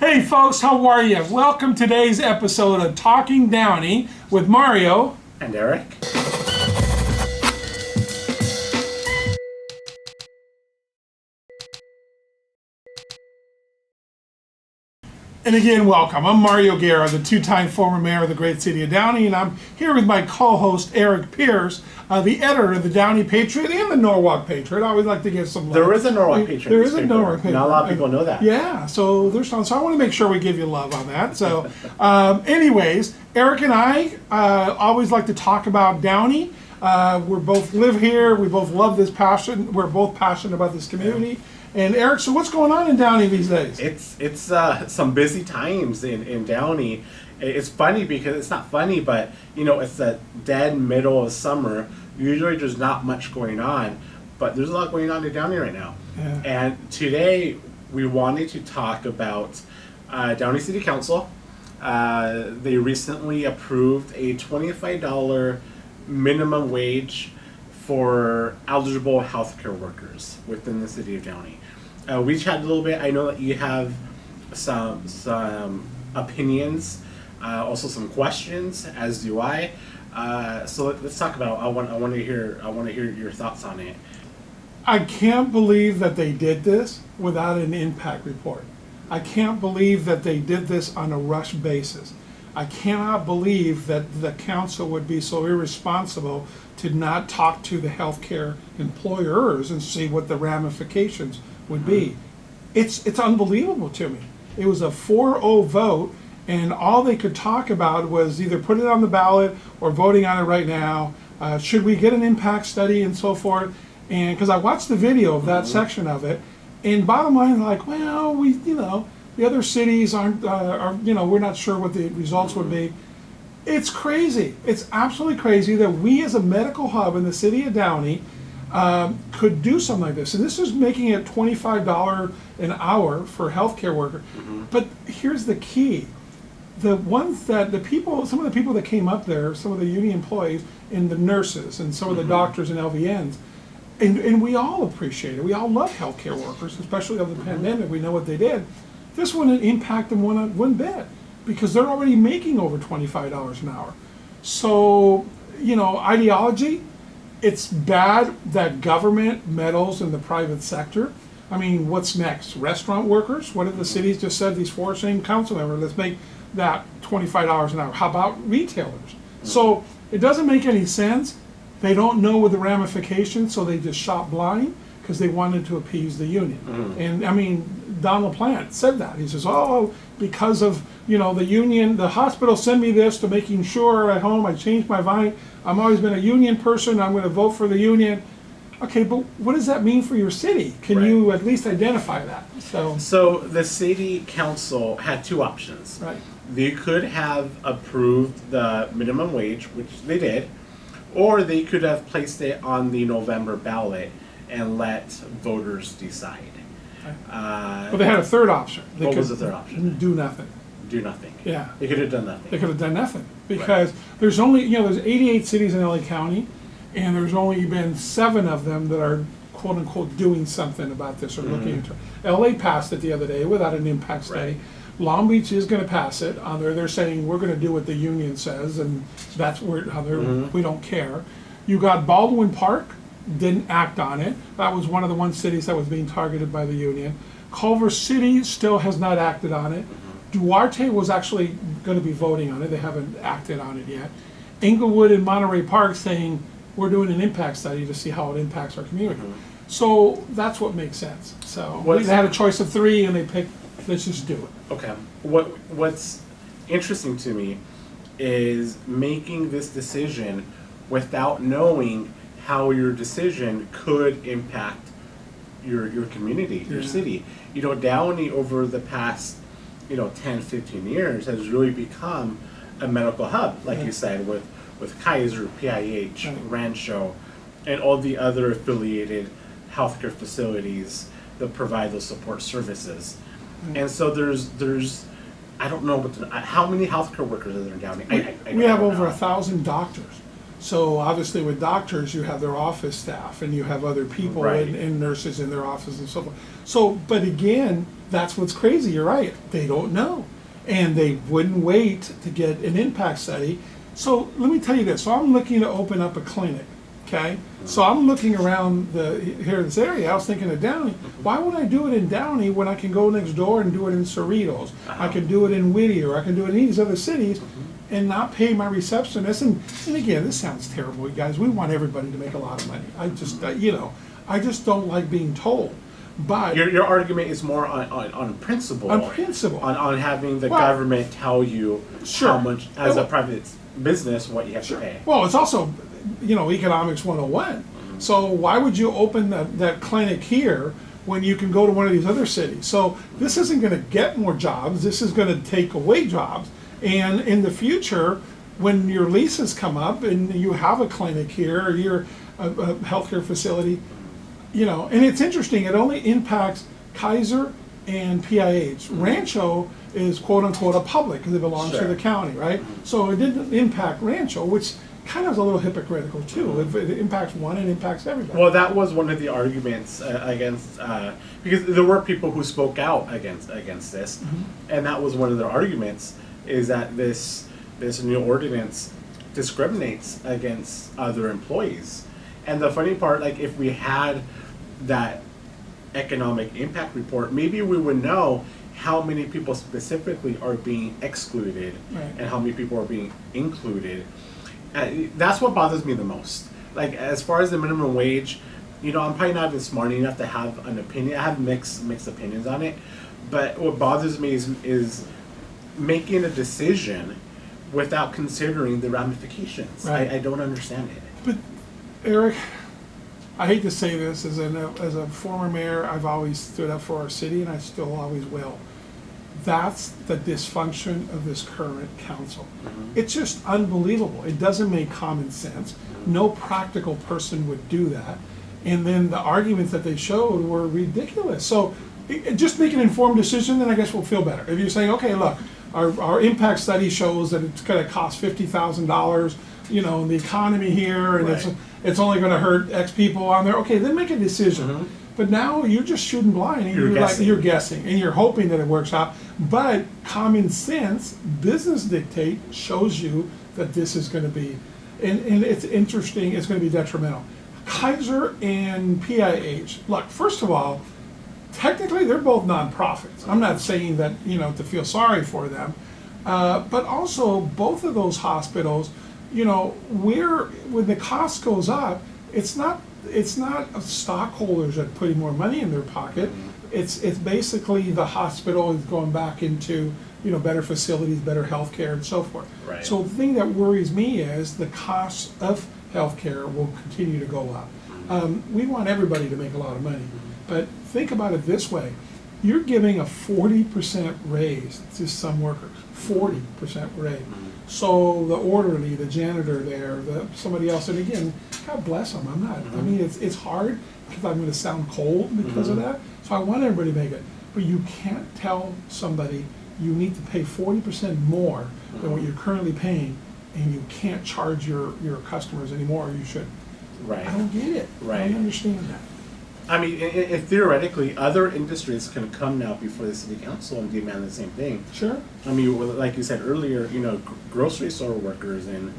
Hey folks, how are you? Welcome to today's episode of Talking Downey with Mario and Eric. And again, welcome. I'm Mario Guerra, the two-time former mayor of the great city of Downey, and I'm here with my co-host Eric Pierce, the editor of the Downey Patriot and the Norwalk Patriot. I always like to give some love. There is a Norwalk Patriot. There is a Norwalk Patriot. Not a lot of people know that. Yeah, so there's some. So I want to make sure we give you love on that. So, anyways, Eric and I always like to talk about Downey. We both live here. We both love this passion. We're both passionate about this community. And Eric, so what's going on in Downey these days? It's some busy times in Downey. It's funny because it's not funny, but it's the dead middle of summer. Usually there's not much going on, but there's a lot going on in Downey right now. Yeah. And today we wanted to talk about Downey City Council. They recently approved a $25 minimum wage for eligible healthcare workers within the city of Downey. We chatted a little bit. I know that you have some opinions, also some questions, as do I. So let's talk about. I want to hear your thoughts on it. I can't believe that they did this without an impact report. I can't believe that they did this on a rush basis. I cannot believe that the council would be so irresponsible to not talk to the healthcare employers and see what the ramifications would be. It's unbelievable to me. It was a 4-0 vote, and all they could talk about was either put it on the ballot or voting on it right now. Should we get an impact study and so forth? And because I watched the video of that section of it, and bottom line, like, well, the other cities aren't, we're not sure what the results would be. It's crazy. It's absolutely crazy that we as a medical hub in the city of Downey could do something like this. And this is making it $25 an hour for healthcare workers. Mm-hmm. But here's the key. Some of the people that came up there, some of the union employees and the nurses and some of the doctors and LVNs, and we all appreciate it. We all love healthcare workers, especially of the pandemic. We know what they did. This wouldn't impact them one bit because they're already making over $25 an hour. So, ideology, it's bad that government meddles in the private sector. I mean, what's next? Restaurant workers? What if the cities just said, these 4 same council members, let's make that $25 an hour? How about retailers? Mm-hmm. So it doesn't make any sense. They don't know what the ramifications, so they just shot blind because they wanted to appease the union. Mm-hmm. And I mean, Don LaPlante said that. He says, because of, the union, the hospital sent me this to making sure at home I changed my mind. I've always been a union person. I'm going to vote for the union. Okay, but what does that mean for your city? Can you at least identify that? So the city council had 2 options. Right. They could have approved the minimum wage, which they did, or they could have placed it on the November ballot and let voters decide. But they had a third option. What was the third option? Do nothing. Do nothing. Yeah. They could have done nothing. They could have done nothing because there's only, there's 88 cities in LA County, and there's only been 7 of them that are quote unquote doing something about this or looking into it. LA passed it the other day without an impact study. Right. Long Beach is going to pass it. They're saying we're going to do what the union says, and that's how we don't care. You got Baldwin Park, didn't act on it. That was one of the cities that was being targeted by the union. Culver City still has not acted on it. Duarte was actually going to be voting on it. They haven't acted on it yet. Inglewood and Monterey Park saying we're doing an impact study to see how it impacts our community. So that's what makes sense. So they had a choice of 3 and they picked, let's just do it. Okay. What's interesting to me is making this decision without knowing how your decision could impact your community, your city. Downey over the past 10, 15 years has really become a medical hub, like you said, with Kaiser, PIH, Rancho, and all the other affiliated healthcare facilities that provide those support services. And so there's I don't know how many healthcare workers are there in Downey. We have over 1,000 doctors. So obviously with doctors, you have their office staff and you have other people Right. and nurses in their office and so forth. So, but again, that's what's crazy, you're right, they don't know. And they wouldn't wait to get an impact study. So let me tell you this, so I'm looking to open up a clinic, okay? So I'm looking around here in this area, I was thinking of Downey. Why would I do it in Downey when I can go next door and do it in Cerritos? I can do it in Whittier, I can do it in these other cities and not pay my receptionist. And again, this sounds terrible, you guys, we want everybody to make a lot of money. I just, I just don't like being told. But Your argument is more on principle. On principle. On having the Well, government tell you sure. how much, as a Well, private business, what you have to pay. well, it's also, economics 101. So why would you open that clinic here when you can go to one of these other cities? So this isn't gonna get more jobs, this is gonna take away jobs. And in the future, when your leases come up and you have a clinic here, or you're a healthcare facility, and it's interesting, it only impacts Kaiser and PIH. Rancho is quote unquote a public because it belongs to Sure. the county, right? So it didn't impact Rancho, which kind of is a little hypocritical too. If it impacts one, it impacts everybody. Well, that was one of the arguments against, because there were people who spoke out against this, and that was one of their arguments, is that this new ordinance discriminates against other employees. And the funny part, like, if we had that economic impact report, maybe we would know how many people specifically are being excluded Right. and how many people are being included. That's what bothers me the most. Like, as far as the minimum wage, I'm probably not even smart enough to have an opinion. I have mixed opinions on it. But what bothers me is making a decision without considering the ramifications. Right. I don't understand it. But Eric, I hate to say this, as a former mayor, I've always stood up for our city, and I still always will. That's the dysfunction of this current council. It's just unbelievable. It doesn't make common sense. No practical person would do that. And then the arguments that they showed were ridiculous. So just make an informed decision, then I guess we'll feel better. If you're saying, okay, look, our impact study shows that it's gonna cost $50,000, in the economy here, and Right. it's only gonna hurt X people on there, okay, then make a decision. But now you're just shooting blind, and you're guessing, and you're hoping that it works out. But common sense, business dictate shows you that this is gonna be, and it's interesting, it's gonna be detrimental. Kaiser and PIH, look, first of all, technically, they're both nonprofits. I'm not saying that, to feel sorry for them. But also, both of those hospitals, when the cost goes up, it's not stockholders that are putting more money in their pocket. It's basically the hospital is going back into, better facilities, better healthcare, and so forth. Right. So the thing that worries me is the cost of healthcare will continue to go up. We want everybody to make a lot of money. But think about it this way, you're giving a 40% raise to some workers, 40% raise. So the orderly, the janitor there, somebody else, and again, God bless them, I'm not, I mean, it's hard because I'm gonna sound cold because of that. So I want everybody to make it, but you can't tell somebody you need to pay 40% more than what you're currently paying, and you can't charge your customers anymore, or you should. Right. I don't get it. I Right. don't understand that. I mean, theoretically, other industries can come now before the city council and demand the same thing. Sure. I mean, like you said earlier, grocery store workers and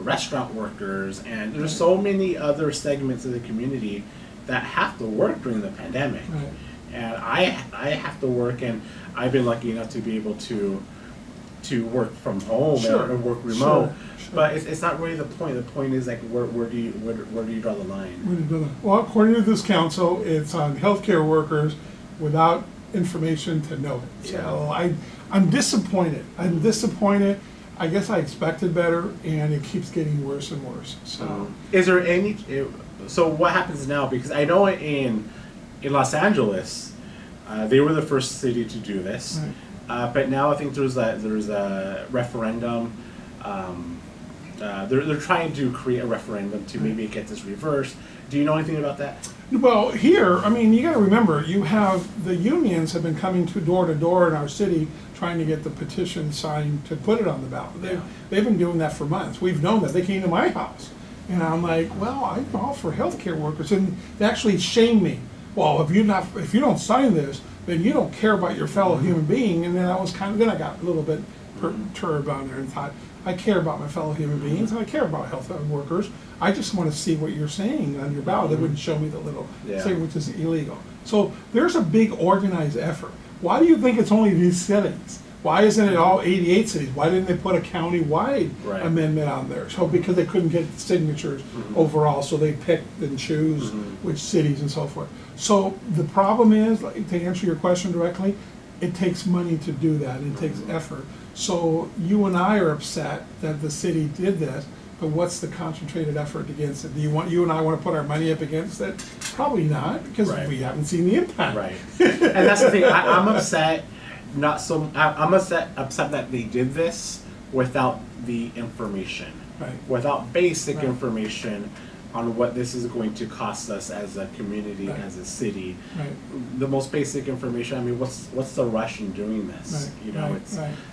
restaurant workers, and there's so many other segments of the community that have to work during the pandemic. Right. And I have to work, and I've been lucky enough to be able to work from home Sure. and work remote. Sure. But it's not really the point. The point is, like, where do you draw the line? Well, according to this council, it's on healthcare workers without information to know it. So I'm disappointed. I guess I expected better, and it keeps getting worse and worse. So Is there any? So what happens now? Because I know in Los Angeles, they were the first city to do this. Right. But now I think there's a referendum. They're trying to create a referendum to maybe get this reversed. Do you know anything about that? Well, here, I mean, you got to remember, you have the unions have been coming to door in our city trying to get the petition signed to put it on the ballot. They've been doing that for months. We've known that. They came to my house And I'm like, well, I'm all for healthcare workers, and they actually shame me. Well, if you don't sign this, then you don't care about your fellow human being. And then I got a little bit perturbed on there and thought, I care about my fellow human beings, and I care about health workers. I just want to see what you're saying on your ballot. They wouldn't show me the little thing, which is illegal. So there's a big organized effort. Why do you think it's only these cities? Why isn't it all 88 cities? Why didn't they put a county-wide amendment on there? So because they couldn't get the signatures overall, so they picked and choose which cities and so forth. So the problem is, like, to answer your question directly, it takes money to do that. It takes effort. So you and I are upset that the city did this, but what's the concentrated effort against it? Do you and I want to put our money up against it? Probably not, because we haven't seen the impact. Right. And that's the thing. I'm upset. I'm upset that they did this without the information, without basic information on what this is going to cost us as a community, as a city. The most basic information. I mean, what's the rush in doing this?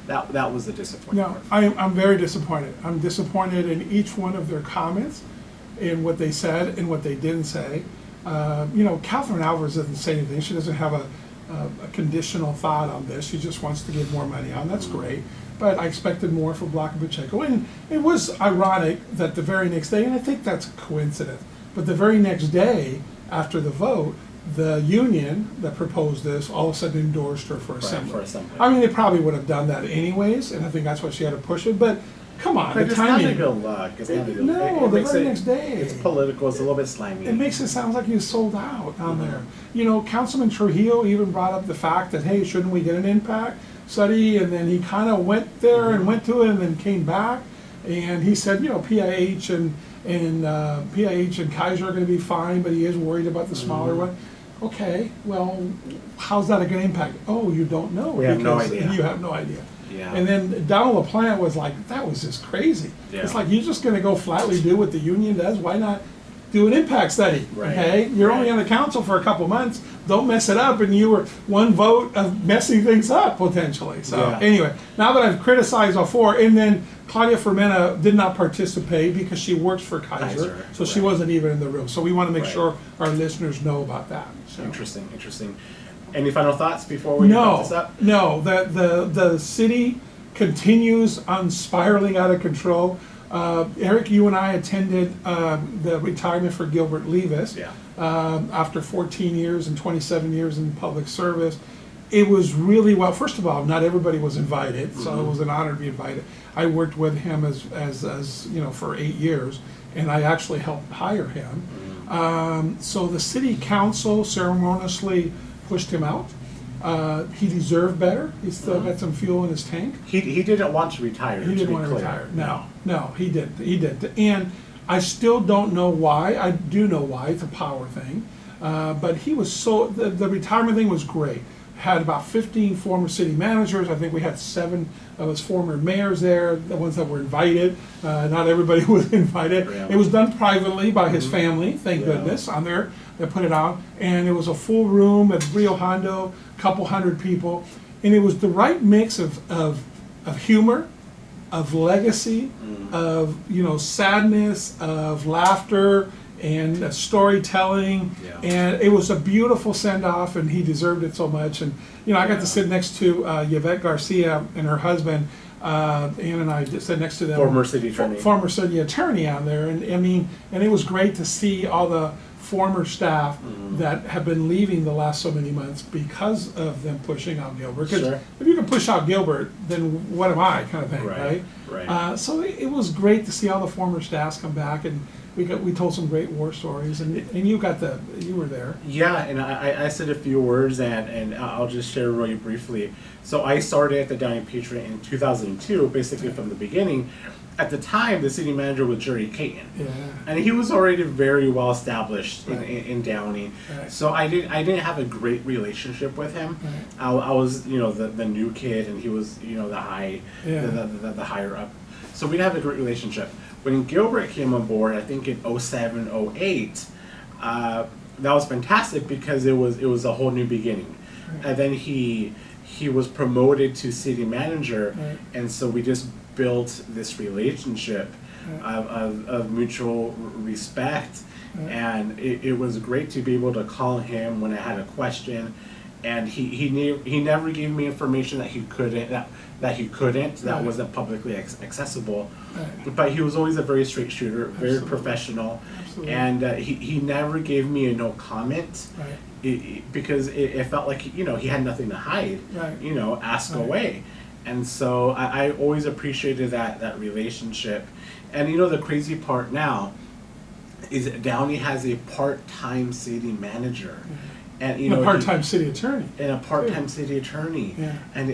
That was a disappointment. No, I'm very disappointed. I'm disappointed in each one of their comments, in what they said and what they didn't say. Catherine Alvarez doesn't say anything. She doesn't have a conditional thought on this. She just wants to get more money on. That's great. But I expected more for Block and Pacheco. And it was ironic that the very next day, and I think that's a coincidence, but the very next day after the vote, the union that proposed this all of a sudden endorsed her for assembly. I mean, they probably would have done that anyways, and I think that's why she had to push it. But come on, but the timing. It's not good luck. No, the very next day. It's political. It's a little bit slimy. It makes it sound like you sold out on there. Councilman Trujillo even brought up the fact that, hey, shouldn't we get an impact study? And then he kind of went there and went to it and then came back. And he said, PIH and Kaiser are going to be fine, but he is worried about the smaller one. Okay, well, how's that going to impact? Oh, you don't know. We have no idea. You have no idea. Yeah. And then Donald LaPlante was like, that was just crazy. Yeah. It's like, you're just going to go flatly do what the union does. Why not do an impact study? Okay, you're only on the council for a couple months. Don't mess it up. And you were one vote of messing things up potentially. So anyway, now that I've criticized all four, and then Claudia Fermena did not participate because she works for Kaiser, so she wasn't even in the room. So we want to make sure our listeners know about that. So. Interesting. Any final thoughts before we wrap this up? No, the city continues on spiraling out of control. Eric, you and I attended the retirement for Gilbert Levis after 14 years and 27 years in public service. It was really well. First of all, not everybody was invited, so it was an honor to be invited. I worked with him as for 8 years, and I actually helped hire him. So the city council ceremoniously pushed him out. He deserved better. He still got some fuel in his tank. He didn't want to retire. He didn't want to retire. No, he didn't. He didn't. And I still don't know why. I do know why. It's a power thing. But he was the retirement thing was great. Had about 15 former city managers. I think we had 7 of his former mayors there, the ones that were invited. Not everybody was invited. It was done privately by his family, thank goodness, on there. They put it out. And it was a full room at Rio Hondo, a couple hundred people. And it was the right mix of humor, of legacy, of sadness, of laughter, and storytelling, and it was a beautiful send-off, and he deserved it so much. And I got to sit next to Yvette Garcia and her husband. Ann and I just sat next to them. Former city attorney on there, and and it was great to see all the former staff that have been leaving the last so many months because of them pushing out Gilbert. Because if you can push out Gilbert, then what am I, kind of thing, right? So it was great to see all the former staffs come back, and we told some great war stories, and you were there. Yeah, and I said a few words, and I'll just share really briefly. So I started at the Downey Patriot in 2002, basically from the beginning. At the time, the city manager was Jerry Caton, and he was already very well established in Downey. So I didn't have a great relationship with him. I was the new kid, and he was the higher up. So we didn't have a great relationship. When Gilbert came on board, I think in 07, 08, that was fantastic because it was a whole new beginning. And then he was promoted to city manager, and so we just built this relationship of mutual respect. And it was great to be able to call him when I had a question, and he never gave me information that he couldn't that wasn't publicly accessible. Right. But he was always a very straight shooter, very Absolutely. professional. Absolutely. And he never gave me a no comment. Right. Because it felt like he had nothing to hide. Right. Ask Right. away. And so I always appreciated that relationship. And the crazy part now is that Downey has a part-time city manager, and A part-time city attorney. and a part-time city attorney. Yeah. And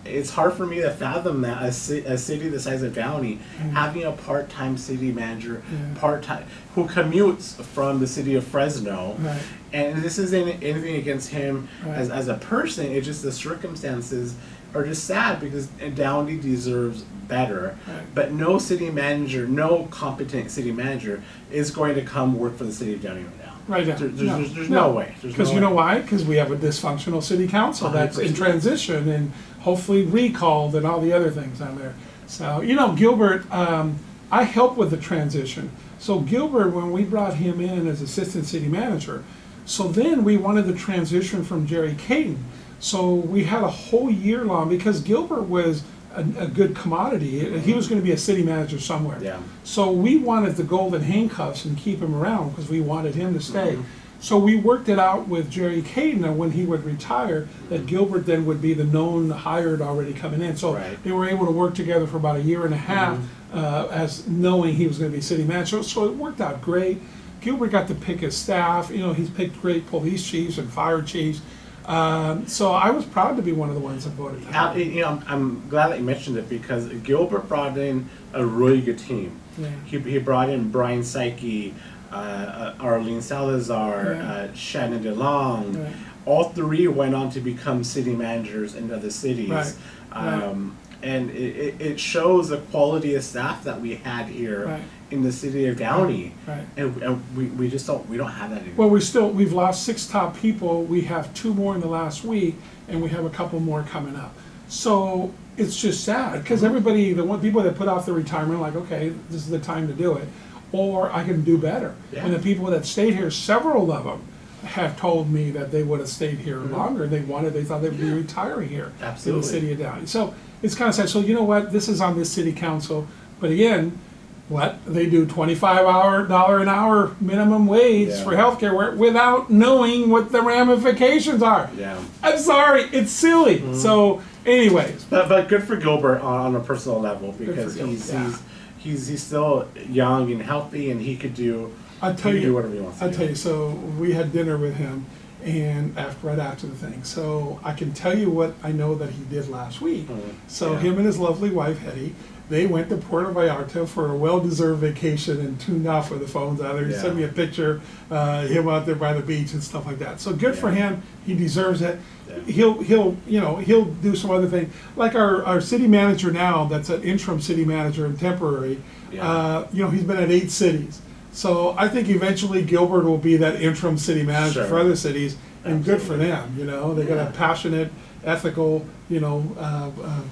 it's hard for me to fathom that a city the size of Downey having a part-time city manager, Yeah. part-time, who commutes from the city of Fresno. Right. And this isn't anything against him Right. as a person. It's just the circumstances are just sad, because Downey deserves better. Right. But no city manager, no competent city manager is going to come work for the city of Downey right now. Right now. There's no way. Because you know why? Because we have a dysfunctional city council that's in 100%. transition and hopefully recalled and all the other things on there. So, Gilbert, I helped with the transition. So Gilbert, when we brought him in as assistant city manager, so then we wanted the transition from Jerry Caden. So we had a whole year long, because Gilbert was a good commodity. He was going to be a city manager somewhere. Yeah. So we wanted the golden handcuffs and keep him around because we wanted him to stay. So we worked it out with Jerry Caden, and when he would retire, that Gilbert then would be the known hired already coming in. So Right. they were able to work together for about a year and a half, as knowing he was going to be city manager. So it worked out great. Gilbert got to pick his staff. He's picked great police chiefs and fire chiefs. So I was proud to be one of the ones that voted. I'm glad that you mentioned it, because Gilbert brought in a really good team. Yeah. He brought in Brian Psyche, Arlene Salazar, Yeah. Shannon DeLong. Right. All three went on to become city managers in other cities. Right. Right. And it shows the quality of staff that we had here Right. in the city of Downey. Right. And we just don't have that anymore. Well, we've lost 6 top people. We have 2 more in the last week, and we have a couple more coming up. So it's just sad, because everybody, the people that put off their retirement, like, okay, this is the time to do it, or I can do better. Yeah. And the people that stayed here, several of them have told me that they would have stayed here longer. They thought they would be retiring here Absolutely. in the city of Downey. So it's kind of sad. So you know what? This is on this city council, but again, what they do, $25 an hour minimum wage Yeah. for healthcare without knowing what the ramifications are. Yeah. I'm sorry, it's silly. So, anyways, But good for Gilbert on a personal level, because Gilbert, yeah. he's still young and healthy, and he could do I'll tell he could do you. whatever he wants to I'll do. tell you. So we had dinner with him, and right after the thing. So I can tell you what I know that he did last week. So Yeah. him and his lovely wife Hetty, they went to Puerto Vallarta for a well-deserved vacation and tuned off with the phones out there. He Yeah. sent me a picture, him out there by the beach and stuff like that. So good for Yeah. him. He deserves it. Yeah. He'll do some other thing. Like our city manager now, that's an interim city manager and temporary. Yeah. He's been at 8 cities. So I think eventually Gilbert will be that interim city manager Sure. for other cities, and good for Absolutely. them. They got Yeah. a passionate, ethical,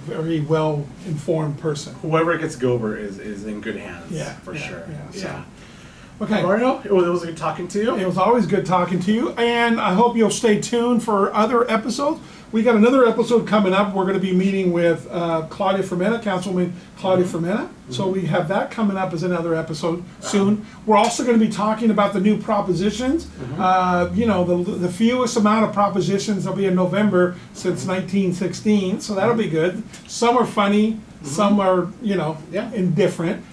very well informed person. Whoever gets Gilbert is in good hands. Yeah, for yeah, sure. yeah, so- Yeah. Okay. Mario, it was good talking to you. It was always good talking to you, and I hope you'll stay tuned for other episodes. We got another episode coming up. We're going to be meeting with Claudia Fermenta, Councilwoman Claudia Fermenta. So we have that coming up as another episode soon. We're also going to be talking about the new propositions. The fewest amount of propositions there'll be in November since 1916. So that'll be good. Some are funny, some are Yeah. indifferent.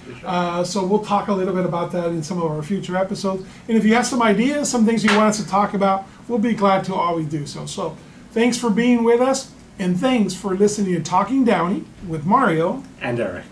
So we'll talk a little bit about that in some of our future episodes. And if you have some ideas, some things you want us to talk about, we'll be glad to always do so. So thanks for being with us, and thanks for listening to Talking Downey with Mario And Eric.